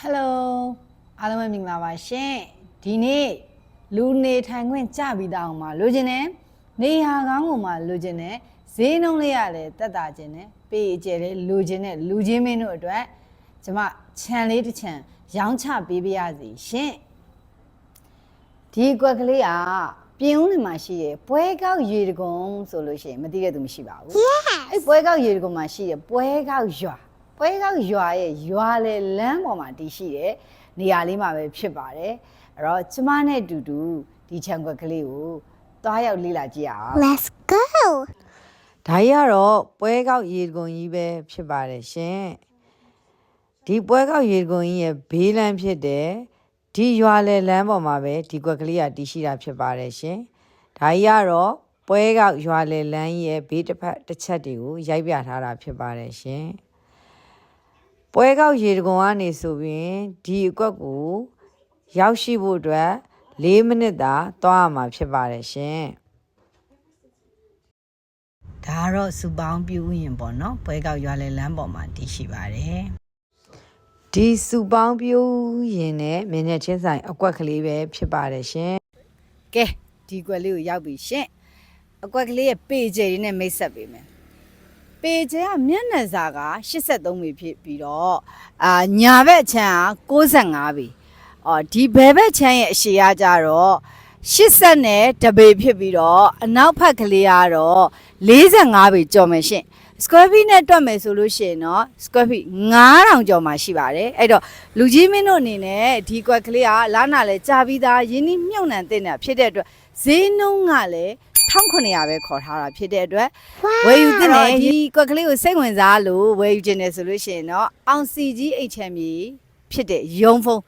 Hello အားလုံးပဲမင်္ဂလာပါရှင်ဒီနေ့လူနေထိုင်ခွင့်ကြပြီးသားအောင်မှာလိုချင်တယ်နေဟာကောင်းကိုမှလိုချင်တယ်ဈေးနှုန်းလေးရတယ်တက်တာခြင်းနဲ့ပေးအကျယ်လေးလိုချင်တဲ့လူချင်းမင်းတို့အတွက်ကျွန်မခြံလေးတစ်ခြံရောင်းချပေးပါရစေရှင်ဒီကွက်ကလေးကပြင်ဦးနေမှာရှိရပွဲကောက်ရေတကုံဆိုလို့ရှိရင်မသိတဲ့သူမရှိပါဘူးအဲ့ပွဲကောက်ရေတကုံမှာရှိရပွဲကောက်ရွာပွဲကောက်ရွာရဲ့ရွာလေလမ်းပေါ်မှာတည်ရှိတဲ့နေရာလေးမှာပဲဖြစ်ပါတယ်အဲ့တော့ကျမနဲ့အတူတူဒီခြံကွက်ကလေးကိုသွားရောက်လေ့လာကြည့်အောင် Let's go ဒါကြီးကတော့ပွဲကောက်ရေတကုံကြီးပဲဖြစ်ပါတယ်ရှင်ဒီပွဲကောက်ရေတကုံကြီးရဲ့ဘေးလမ်းဖြစ်တဲ့ဒီရွာလေလမ်းပေါ်မှာပဲဒီကွက်ကလေးကတည်ရှိတာဖြစ်ပါတယ်ရှင်ဒါကြီးကတော့ပွဲကောက်ရွာလေလမ်းရဲ့ဘေးတစ်ဖက်တစ်ချက်တွေကိုရိုက်ပြထားတာဖြစ်ပါတယ်ရှင်ပွဲကောက်ရေတကုံကနေဆိုပြီးဒီအကွက်ကိုရောက်ရှိဖို့အတွက်4မိနစ်သာသွားရမှာဖြစ်ပါတယ်ရှင်ဒါကတော့စူပေါင်းပြူရင်ပေါ့နော်ပွဲကောက်ရွာလေလမ်းပေါ်မှာတည်ရှိပါတယ်ဒီစူပေါင်းပြူရင်နဲ့မင်းနဲ့ချင်းဆိုင်အကွက်ကလေးပဲဖြစ်ပါတယ်ရှင်ကဲဒီကွက်လေးကိုရောက်ပြီရှင်အကွက်ကလေးရဲ့ပေကျတွေနဲ့မိတ်ဆက်ပေးမယ်ပေကျကမျက်နှာစာက83ပေဖြစ်ပြီးတော့ညာဘက်အချမ်းက65ပေဒီဘယ်ဘက်ချမ်းရဲ့အရှည်ကကြတော့80နဲ့တပေဖြစ်ပြီးတော့အနောက်ဘက်ကလေးကတော့45ပေကျော်မယ်ရှင် square feet နဲ့တွက်မယ်ဆိုလို့ရှိရင်တော့ square feet 9000ကျော်မှရှိပါတယ်အဲ့တော့လူကြီးမင်းတို့အနေနဲ့ဒီကွက်ကလေးကလာနာလဲကြာပြီးသားရင်းနှီးမြုပ်နှံတဲ့နေတာဖြစ်တဲ့အတွက်ဈေးနှုန်းကလည်း1900ပဲခေါ်ထားတာဖြစ်တဲ့အတွက်ဝယ်ယူတဲ့ဒီကွက်ကလေးကိုစိတ်ဝင်စားလို့ဝယ်ယူခြင်းတယ်ဆိုလို့ရှိရင်တော့အောင်စီကြီးအိတ်ချမ်းမြေဖြစ်တဲ့ရုံဖုန်း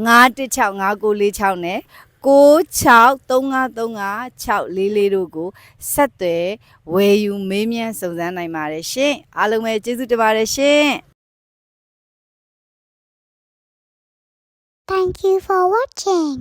9165946နဲ့9635356444တို့ကိုဆက်သွယ်ဝယ်ယူမေးမြန်းစုံစမ်းနိုင်ပါတယ်ရှင်အားလုံးပဲကျေးဇူးတင်ပါတယ်ရှင် Thank you for watching